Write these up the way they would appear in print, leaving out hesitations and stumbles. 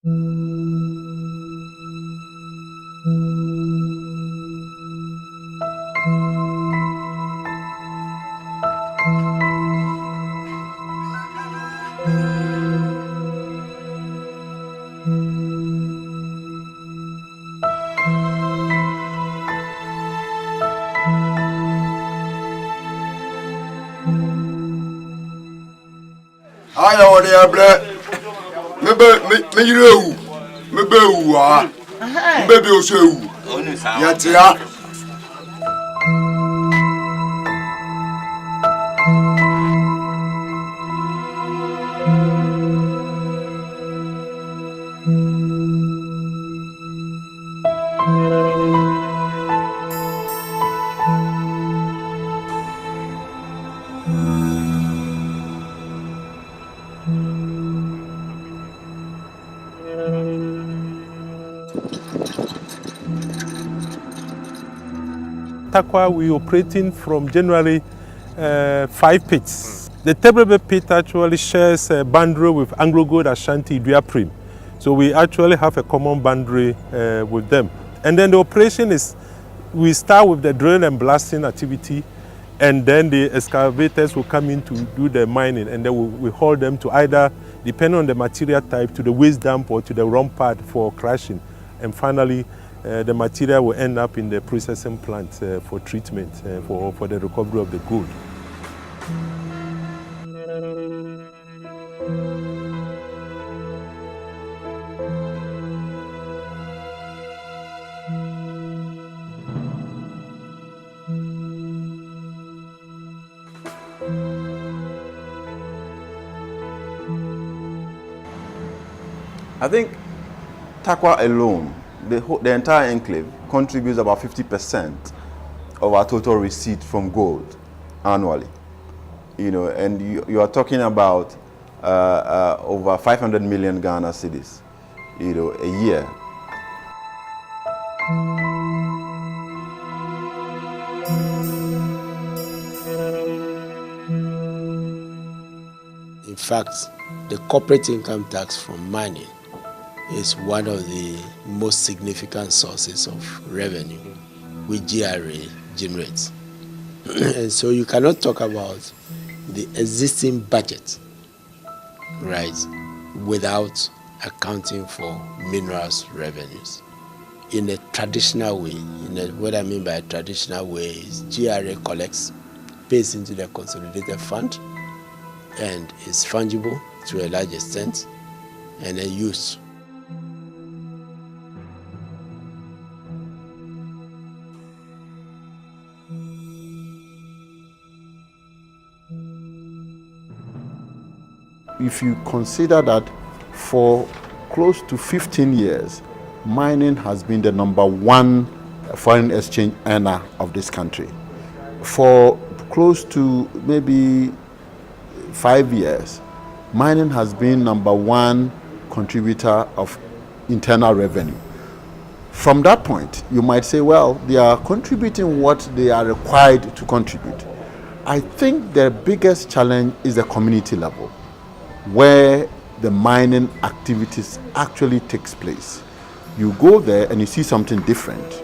I already have me you baby also yatia Takwa, we operating from January 5 pits. The Tebrebe pit actually shares a boundary with Anglo Gold Ashanti Duaprim. So we actually have a common boundary with them. And then the operation is, we start with the drill and blasting activity, and then the excavators will come in to do the mining, and then we haul them to either, depending on the material type, to the waste dump or to the run pad for crushing. And finally, the material will end up in the processing plant for treatment, for the recovery of the gold. I think Takwa alone, the entire enclave, contributes about 50% of our total receipt from gold annually. You know, and you are talking about over 500 million Ghana cedis, you know, a year. In fact, the corporate income tax from mining is one of the most significant sources of revenue which GRA generates. And so you cannot talk about the existing budget, right, without accounting for minerals revenues. In a traditional way, what I mean by a traditional way is GRA collects, pays into the consolidated fund, and is fungible to a large extent, and then used. If you consider that for close to 15 years, mining has been the #1 foreign exchange earner of this country. For close to maybe 5 years, mining has been #1 contributor of internal revenue. From that point, you might say, well, they are contributing what they are required to contribute. I think the biggest challenge is the community level, where the mining activities actually takes place. You go there and you see something different.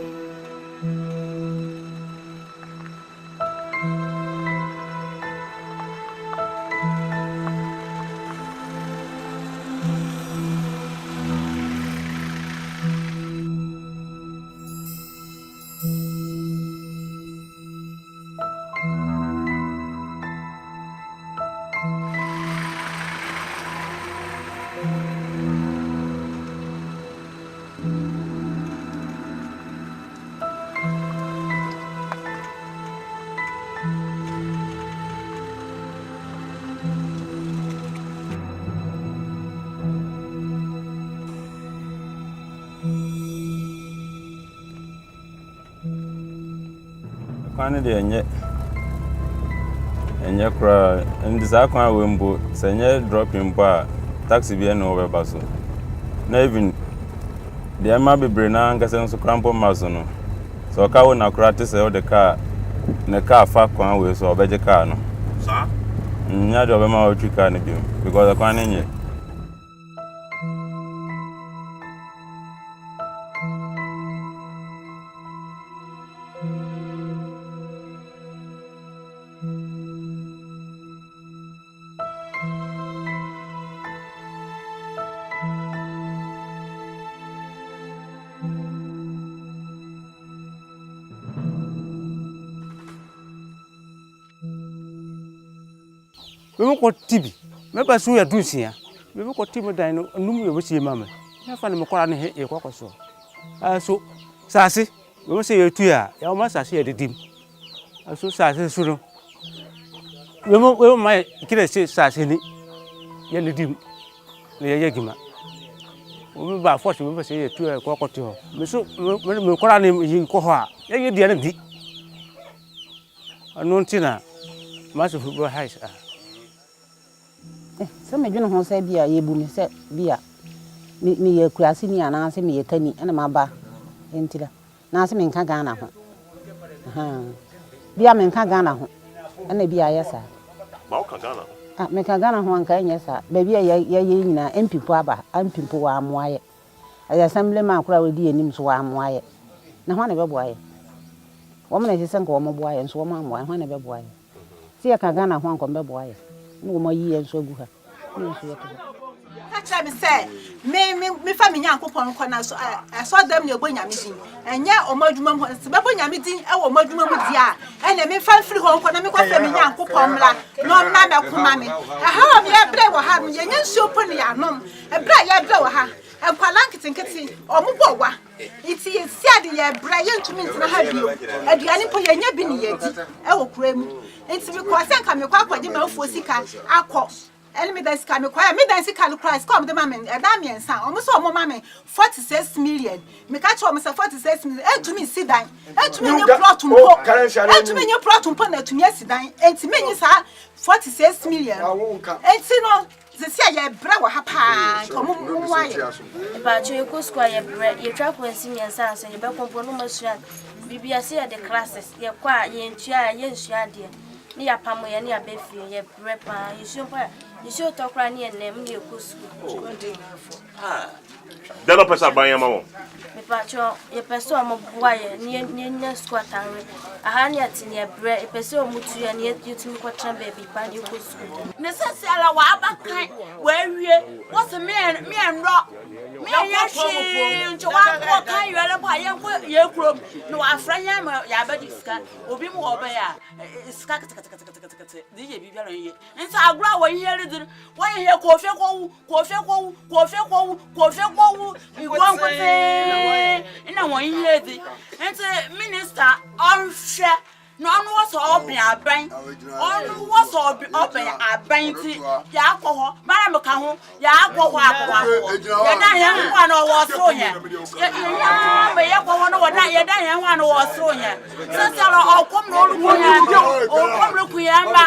Kwan de enye kra ndisa kwan we mbo senye dropping bar taxi bi na obeba so na even de ma bebre na ngase nso krampo maso no so ka wo na kra te se o de car na car fa kwan we so obeje car no sa nya de obema o twi car ne bi because kwan ne nye We ko tibi. Me ba so ya dunsia. Me ko tibi dan no num we be mama. Na fa ne me kwara ne he e kwakwaso. So sase we say yetu a ya o ma sase ye didim. So sase so no. We ma kire say sase ni ye didim. Ne ye gima. We ba force we say yetu e kwakwato. Me so me kwara ne yi ko ho a ye die ne di. Anu ntina massive football highs ah. Se me dwene ho se bia ye bu mi se bia mi ye kurase ni ana se me ye kani na ma ba entira na se me nka Ghana ho bia me nka Ghana ho na bia ye sa ma o ka Ghana ah me ka Ghana ho anka nye sa ba bia ye nyina MPpo aba MPpo wa amoaye assembly man kura we di enim so wa amoaye na ho na be boaye wo me na se nka wo mo boaye so wo mo amoaye ho na be boaye se ye ka Ghana ho anka be boaye no mo yi enso agu ha no so yeto acha me say me fa me nyankopon ko na so dem na egbo nyame din enye omadwuma mo se bebo nyame din e wo omadwuma mu dia e na me fa firi ho ko na me kwa fa me nyankopon mla no na me kuma me aha me bre wo ha me yenye nsuo po ne ya nom e bra ye bre wo ha e kwala nkitinkiti omugbo wa iti ye siade ye bra ye ntumi ntina ha bio aduane po yenye bi ne ye di e wo kura mu enti me kwa se nka me kwa akwaje ma ofuo sika akọ Elmi da sika me kwa me da sika lu price come the mama e da me ensan omo so omo mama 46 million me ka che omo se 46 million e to me sidan e to me nye plot mpo e to me nye plot mpo na to me sidan enti me nyi sa 46 million enti no ze sia ye bra wa ha pa omo mu aye ba che ko square ye bra ye twa ko ensi nyensa so ye be kompo no masua bibia se ye the classes ye kwa ye ntua ye nsua de ni ya pamo ye ni ya befie ye prepa ye sio pa ye sio tokra ni enem ni ekosu delo pesa banya mamo me pa cho ye peso mo bua ye ni squat anwe aha ni atini ye bre ye peso mutu ye ni yetumi kwa trambe bi pa ni ekosu ne sase ala wa abakan wa wie wo se me enro me ye shi ncho wa ko kan yele pa ye kuro no afranya ma ya ba diska obi mu oba ya iska kata di ye bibia ran ye nta agura wo ye redir wo ye kofe ko igwan kote ina wo ye di nta minister onhwe no onu wo so obi aban onu wo so obi aban ti ya akwo mara me ka ho ya akwo ya da ye ho na wo so ye ya me ye kwo no wo da ye da ye ho na wo so ye se se ro okom no ru ko ya okom ru ku ya mba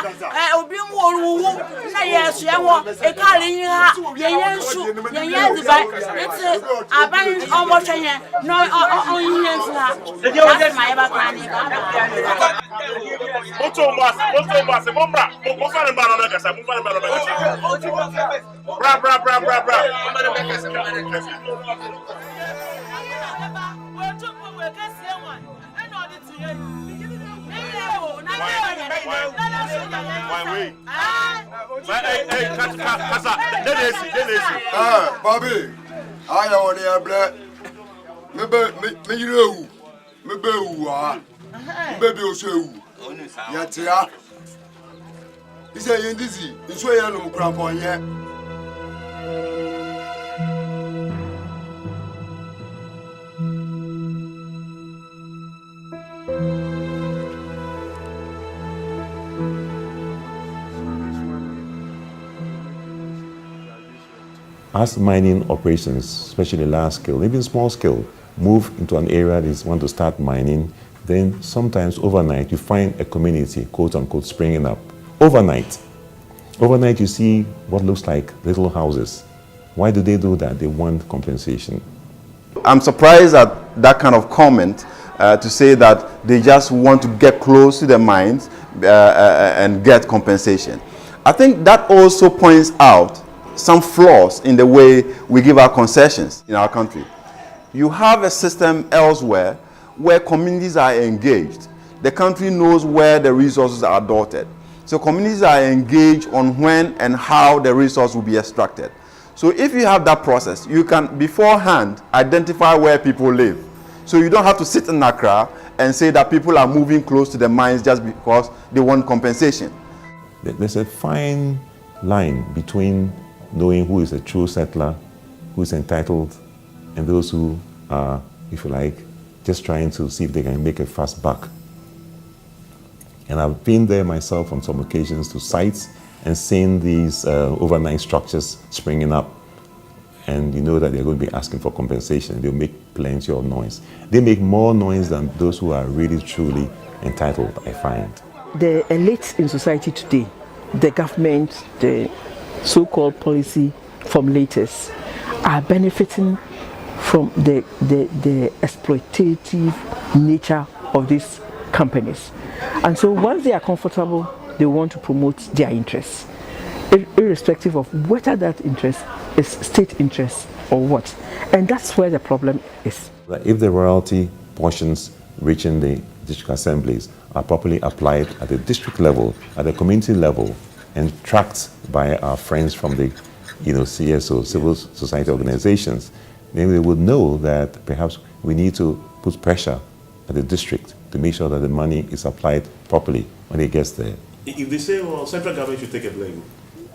obi mu oruwu na ye so ye ho e ka ri yin ha ye nsu ye di ba eti aban omo hwe ye no on yin nsu ha ma ye ba ka ni ba Moto mas, mombra, mo fare mbana na kasa, mo fare mbana na kasa. Bra. Kasa, denesi. Bobby, aya woni abla. Me yirewu. Me bewu ah. Baby osewu ya tia ise yendizi nso ye no mkrampo nye As mining operations, especially large scale, even small scale, move into an area that is want to start mining, then sometimes overnight you find a community, quote unquote, springing up. Overnight you see what looks like little houses. Why do they do that? They want compensation. I'm surprised at that kind of comment to say that they just want to get close to the mines and get compensation. I think that also points out some flaws in the way we give our concessions in our country. You have a system elsewhere where communities are engaged. The country knows where the resources are dotted. So communities are engaged on when and how the resource will be extracted. So if you have that process, you can beforehand identify where people live. So you don't have to sit in Accra and say that people are moving close to the mines just because they want compensation. There's a fine line between knowing who is a true settler, who is entitled, and those who are, if you like, just trying to see if they can make a fast buck. And I've been there myself on some occasions to sites and seen these overnight structures springing up. And you know that they're going to be asking for compensation. They'll make plenty of noise. They make more noise than those who are really, truly entitled, I find. The elites in society today, the government, the so-called policy formulators, are benefiting from the exploitative nature of these companies. And so once they are comfortable, they want to promote their interests, irrespective of whether that interest is state interest or what. And that's where the problem is. If the royalty portions reaching the district assemblies are properly applied at the district level, at the community level, and tracked by our friends from the CSO, civil society organizations, then we would know that perhaps we need to put pressure at the district to make sure that the money is applied properly when it gets there. If they say, well, central government should take a blame,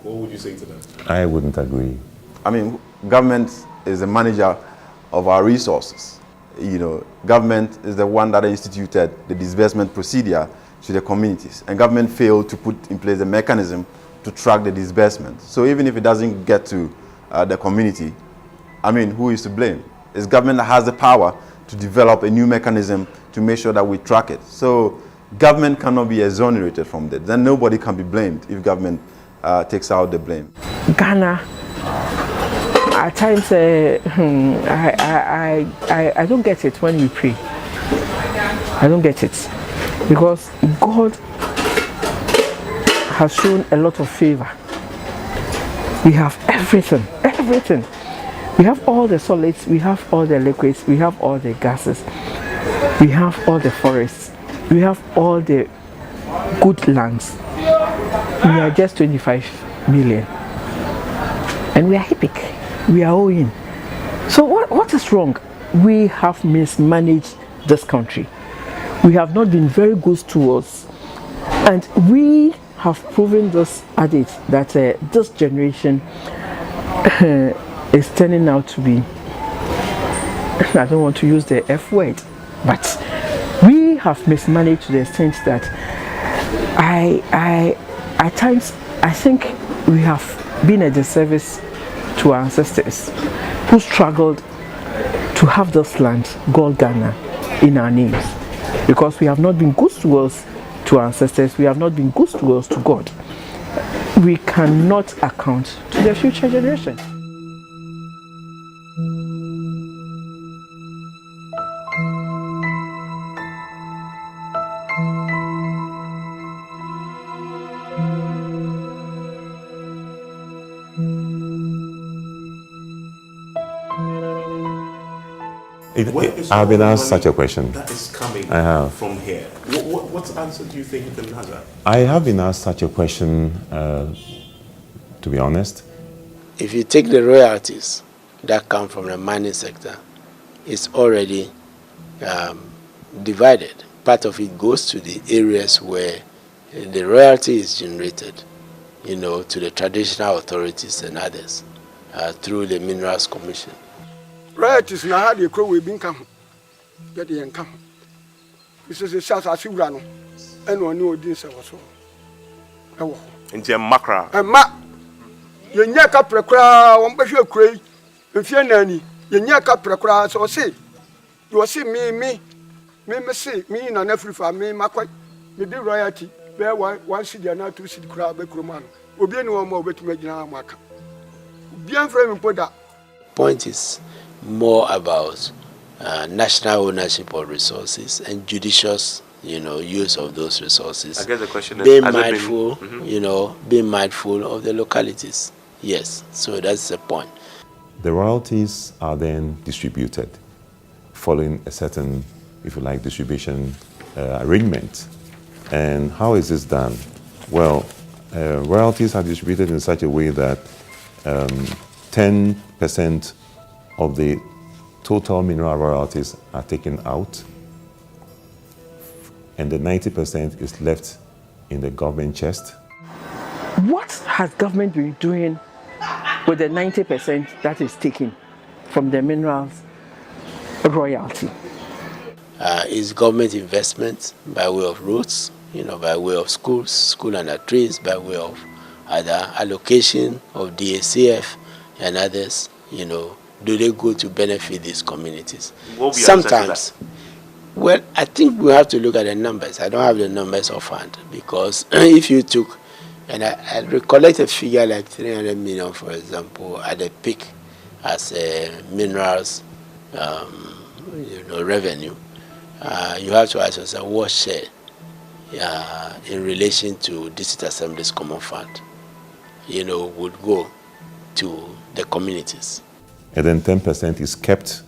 what would you say to that? I wouldn't agree. I mean, government is the manager of our resources. Government is the one that instituted the disbursement procedure to the communities, and government failed to put in place a mechanism to track the disbursement. So even if it doesn't get to the community, I mean, who is to blame? It's government that has the power to develop a new mechanism to make sure that we track it. So government cannot be exonerated from that. Then nobody can be blamed if government takes out the blame. Ghana, at times, I don't get it when we pray. I don't get it. Because God has shown a lot of favor. We have everything, everything. We have all the solids, we have all the liquids, we have all the gases, we have all the forests, we have all the good lands. We are just 25 million. And we are epic. We are owing. So what is wrong? We have mismanaged this country. We have not been very good stewards. And we have proven this adage that this generation is turning out to be, I don't want to use the F word, but we have mismanaged to the extent that at times I think we have been a disservice to our ancestors who struggled to have this land called Ghana in our names, because we have not been good stewards to our ancestors, we have not been good stewards to God. We cannot account to the future generation. I've been asked such a question. That is coming from here. What answer do you think you can answer? I have been asked such a question, to be honest. If you take the royalties that come from the mining sector, it's already divided. Part of it goes to the areas where the royalty is generated, to the traditional authorities and others through the Minerals Commission. Royalties na ha de kro we bi nka ho. Get the nka ho. This is a shas asiwura no. Eno oni odin se wo so. Ewo. Nti makra. Ma ye nya ka prekra won behwe krai. Mfie nani. Ye nya ka prekra so se. You see me say me na na frifa me makwa. Me di royalty. Be one cedi na two cedi kra be kroma no. Obi eni wo ma obetuma gina amaka. Obi anframe mpoda. Point is more about national ownership of resources and judicious, use of those resources. I guess the question is being mindful, being mindful of the localities. Yes, so that's the point. The royalties are then distributed following a certain, if you like, distribution arrangement. And how is this done? Well, royalties are distributed in such a way that 10% of the total mineral royalties are taken out, and the 90% is left in the government chest. What has government been doing with the 90% that is taken from the minerals royalty? Is government investment by way of roads, by way of schools, school under trees, by way of either allocation of the ACEP and others, do they go to benefit these communities? Sometimes. Well, I think we have to look at the numbers. I don't have the numbers offhand because if you took, and I recollect a figure like 300 million, for example, at the peak as a minerals revenue, you have to ask yourself what share in relation to District Assembly's Common Fund, would go to the communities. And then 10% is kept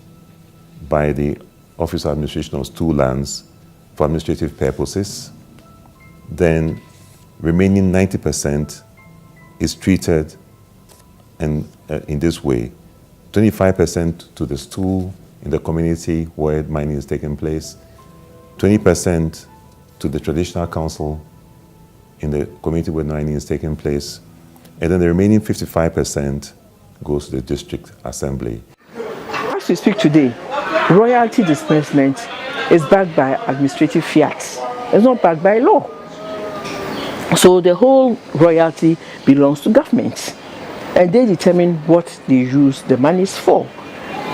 by the Office of Administration of Stool Lands for administrative purposes. Then remaining 90% is treated in this way. 25% to the stool in the community where mining is taking place, 20% to the traditional council in the community where mining is taking place, and then the remaining 55% goes to the district assembly. As we speak today, royalty disbursement is backed by administrative fiat. It's not backed by law. So the whole royalty belongs to government, and they determine what they use the monies for.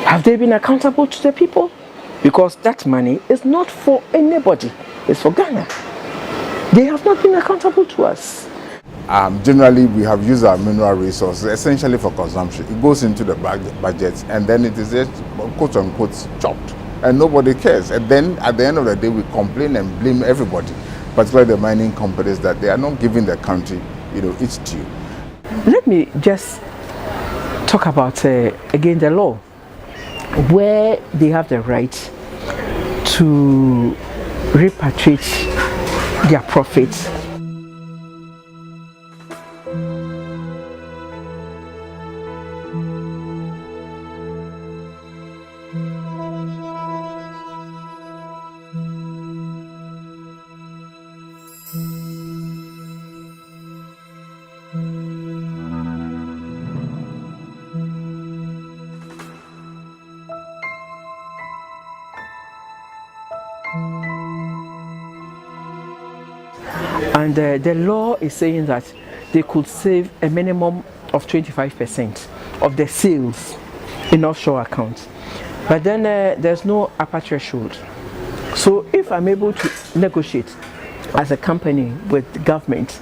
Have they been accountable to the people? Because that money is not for anybody, it's for Ghana. They have not been accountable to us. Generally, we have used our mineral resources essentially for consumption. It goes into the budget, and then it is just, quote unquote, chopped, and nobody cares. And then at the end of the day, we complain and blame everybody, particularly the mining companies, that they are not giving the country, its due. Let me just talk about again the law, where they have the right to repatriate their profits. And the law is saying that they could save a minimum of 25% of the sales in offshore accounts. But then there's no upper threshold. So if I'm able to negotiate as a company with the government,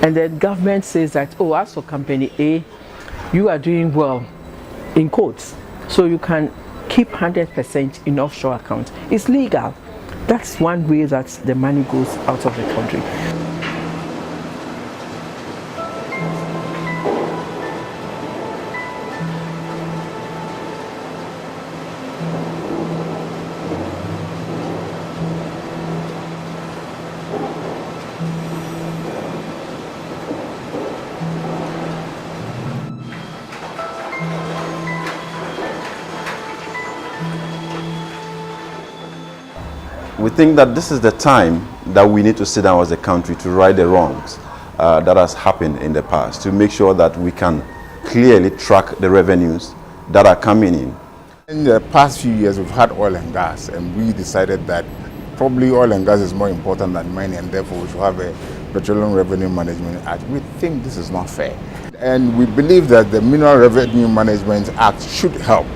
and the government says that, oh, as for company A, you are doing well, in quotes, so you can keep 100% in offshore accounts. It's legal. That's one way that the money goes out of the country. We think that this is the time that we need to sit down as a country to right the wrongs that has happened in the past, to make sure that we can clearly track the revenues that are coming in. In the past few years, we've had oil and gas, and we decided that probably oil and gas is more important than mining, and therefore we should have a Petroleum Revenue Management Act. We think this is not fair. And we believe that the Mineral Revenue Management Act should help.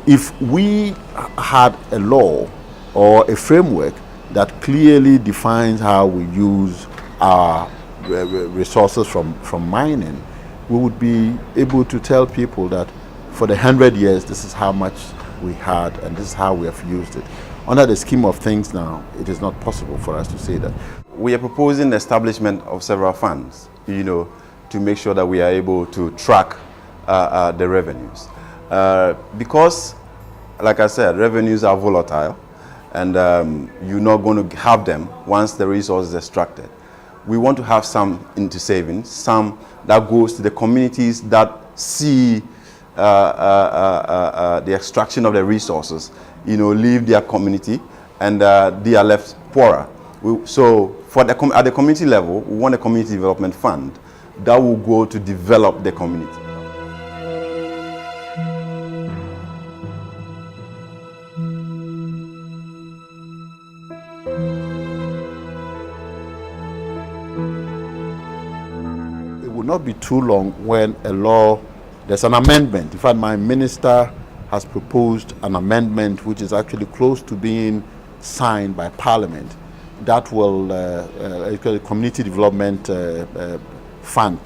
If we had a law or a framework that clearly defines how we use our resources from mining, we would be able to tell people that for the 100 years, this is how much we had and this is how we have used it. Under the scheme of things now, it is not possible for us to say that. We are proposing the establishment of several funds, to make sure that we are able to track the revenues. Because, like I said, revenues are volatile, and you're not going to have them once the resource is extracted. We want to have some into savings, some that goes to the communities that see the extraction of the resources, leave their community, and they are left poorer. So at the community level, we want a community development fund that will go to develop the community. It will not be too long when there's an amendment. In fact, my minister has proposed an amendment which is actually close to being signed by Parliament that will, Community Development Fund,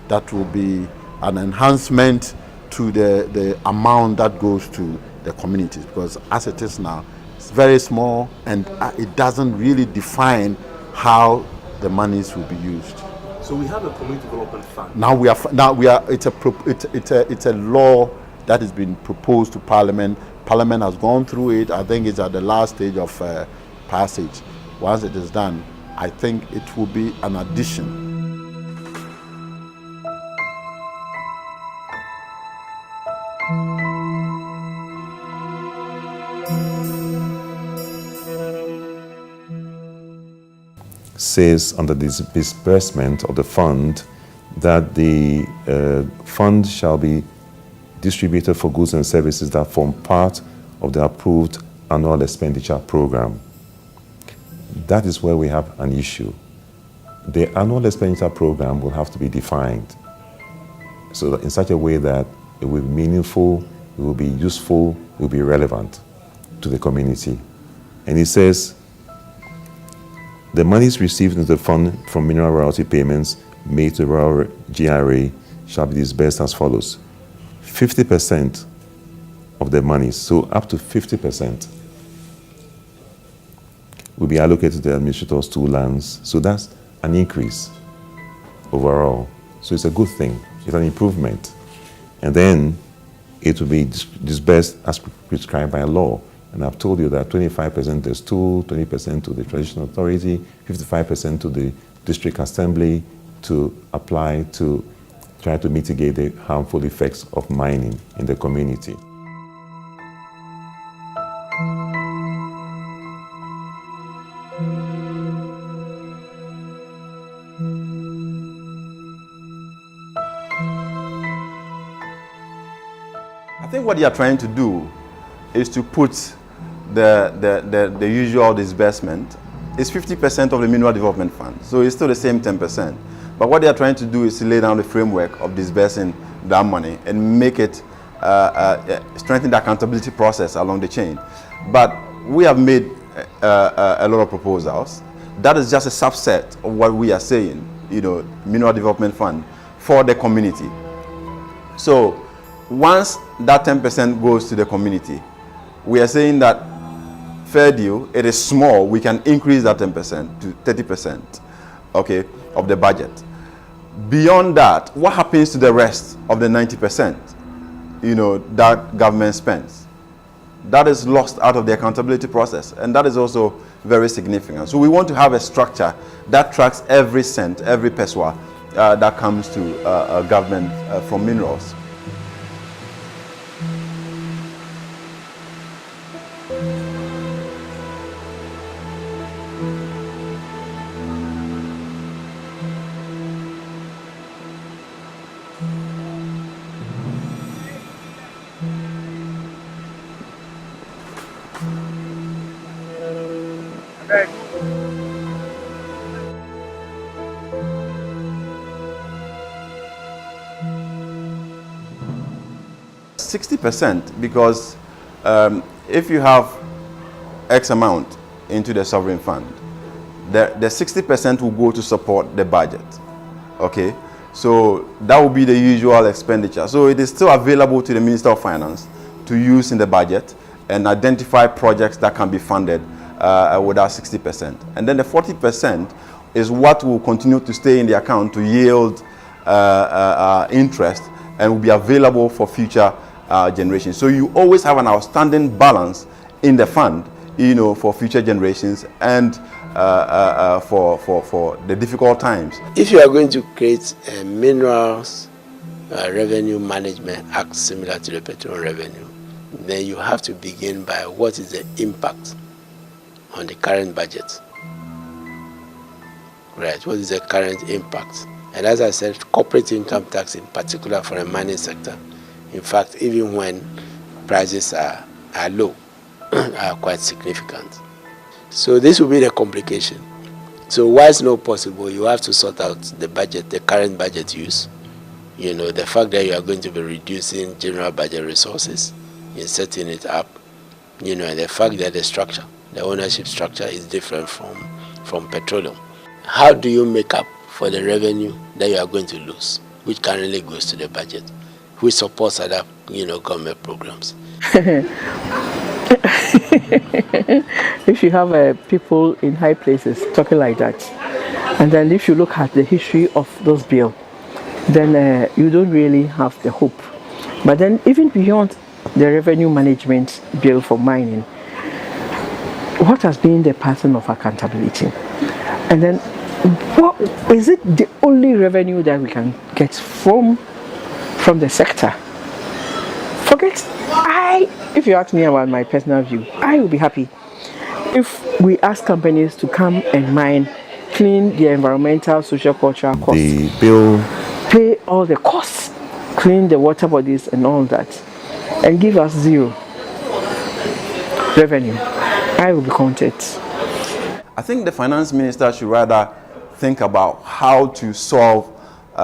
that will be an enhancement to the amount that goes to the communities, because as it is now, it's very small and it doesn't really define how the monies will be used. So we have a community development fund. It's a law that has been proposed to Parliament. Parliament has gone through it. I think it's at the last stage of passage. Once it is done, I think it will be an addition. Says under this disbursement of the fund that the fund shall be distributed for goods and services that form part of the approved annual expenditure program. That is where we have an issue. The annual expenditure program will have to be defined so that in such a way that it will be meaningful, it will be useful, it will be relevant to the community. And it says, the monies received into the fund from mineral royalty payments made to rural GRA shall be disbursed as follows. 50% of the monies, so up to 50%, will be allocated to the administrators' 2 lands. So that's an increase overall. So it's a good thing. It's an improvement. And then it will be disbursed as prescribed by law. And I've told you that 25% is to, 20% to the traditional authority, 55% to the district assembly to apply to try to mitigate the harmful effects of mining in the community. I think what they are trying to do is to put the usual disbursement is 50% of the mineral development fund. So it's still the same 10%. But what they are trying to do is to lay down the framework of disbursing that money and make it strengthen the accountability process along the chain. But we have made a lot of proposals. That is just a subset of what we are saying, mineral development fund for the community. So once that 10% goes to the community, we are saying that fair deal, it is small, we can increase that 10% to 30%, okay, of the budget. Beyond that, what happens to the rest of the 90%, that government spends? That is lost out of the accountability process, and that is also very significant. So we want to have a structure that tracks every cent, every pesewa that comes to government from minerals. Amen. 60%, because if you have X amount into the sovereign fund, the 60% will go to support the budget. Okay, so that will be the usual expenditure. So it is still available to the Minister of Finance to use in the budget and identify projects that can be funded with that 60%. And then the 40% is what will continue to stay in the account to yield interest and will be available for future generations. So you always have an outstanding balance in the fund, for future generations and for the difficult times. If you are going to create a minerals revenue management act similar to the petroleum revenue, then you have to begin by what is the impact on the current budget. Right, what is the current impact? And as I said, corporate income tax in particular for the mining sector, in fact, even when prices are low, are quite significant. So this will be the complication. So why it's not possible, you have to sort out the budget, the current budget use. You know, the fact that you are going to be reducing general budget resources in setting it up, you know, and the fact that the structure, the ownership structure is different from petroleum. How do you make up for the revenue that you are going to lose, which currently goes to the budget, which supports other, you know, government programs? If you have people in high places talking like that, and then if you look at the history of those bills, then you don't really have the hope. But then even beyond the revenue management bill for mining, what has been the pattern of accountability? And then what is it the only revenue that we can get from the sector? If you ask me about my personal view, I will be happy if we ask companies to come and mine, clean the environmental, social, cultural costs. The bill Pay all the costs, clean the water bodies and all that, and give us zero revenue. I will be content. I think the finance minister should rather think about how to solve the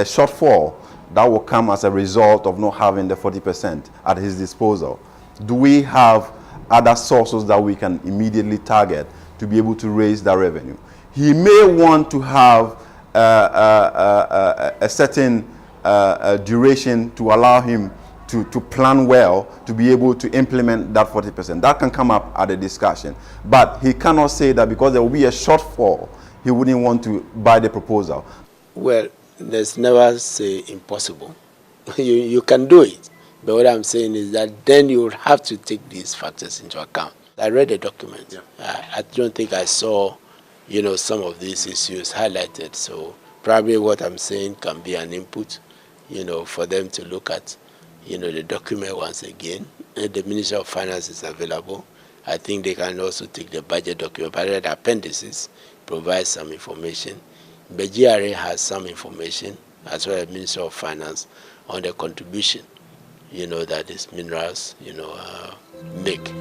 shortfall that will come as a result of not having the 40% at his disposal. Do we have other sources that we can immediately target to be able to raise that revenue? He may want to have a certain duration to allow him to plan well, to be able to implement that 40%. That can come up at a discussion. But he cannot say that because there will be a shortfall, he wouldn't want to buy the proposal. Well, there's never say impossible. You can do it. But what I'm saying is that then you would have to take these factors into account. I read the document. Yeah. I don't think I saw, you know, some of these issues highlighted. So probably what I'm saying can be an input, you know, for them to look at, you know, the document once again. And the Ministry of Finance is available. I think they can also take the budget document, but the appendices provide some information. The GRA has some information, as well as Ministry of Finance, on the contribution, you know, that these minerals, you know, make.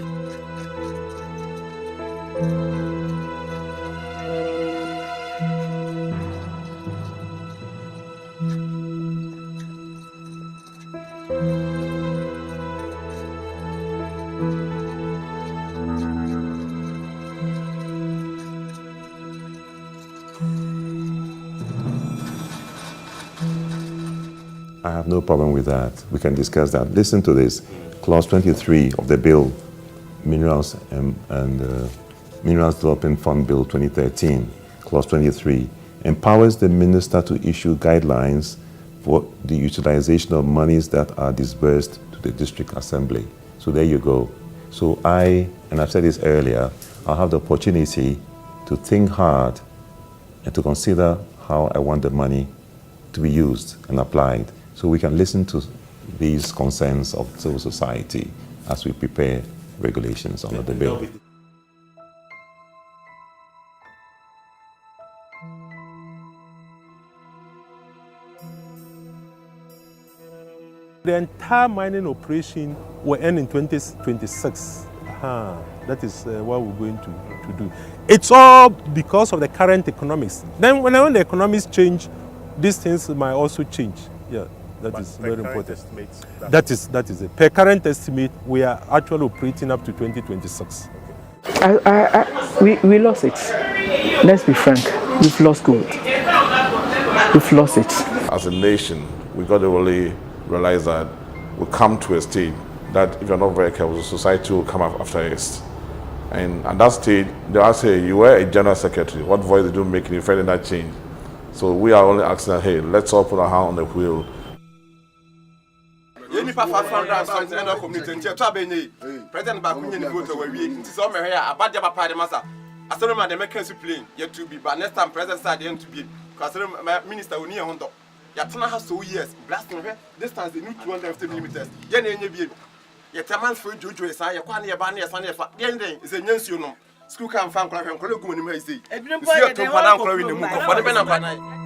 I have no problem with that. We can discuss that. Listen to this. Clause 23 of the bill, Minerals and Minerals Development Fund Bill 2013, Clause 23, empowers the minister to issue guidelines for the utilization of monies that are disbursed to the district assembly. So there you go. So and I've said this earlier, I'll have the opportunity to think hard and to consider how I want the money to be used and applied. So we can listen to these concerns of civil society as we prepare regulations under the bill. The entire mining operation will end in 2026. That is what we're going to do. It's all because of the current economics. Then when the economics change, these things might also change. Yeah, that is very important. That is it. Per current estimate, we are actually operating up to 2026. We lost it. Let's be frank. We've lost gold. We've lost it. As a nation, we got to really realize that we come to a stage that if you're not very careful, society will come up after us. And at that stage, they'll say, you were a general secretary. What voice did you make in defending that change? So we are only asking that, hey, let's all put our hand on the wheel. Yatana has 2 years, blasting her distance the new 250 millimeters. Yen, you taman for Jojo, Saya, Quania Bania, Sanya, is a Nensuno. school can fan, and Kola, go in my say. If you don't buy it, they want to go in the book of what the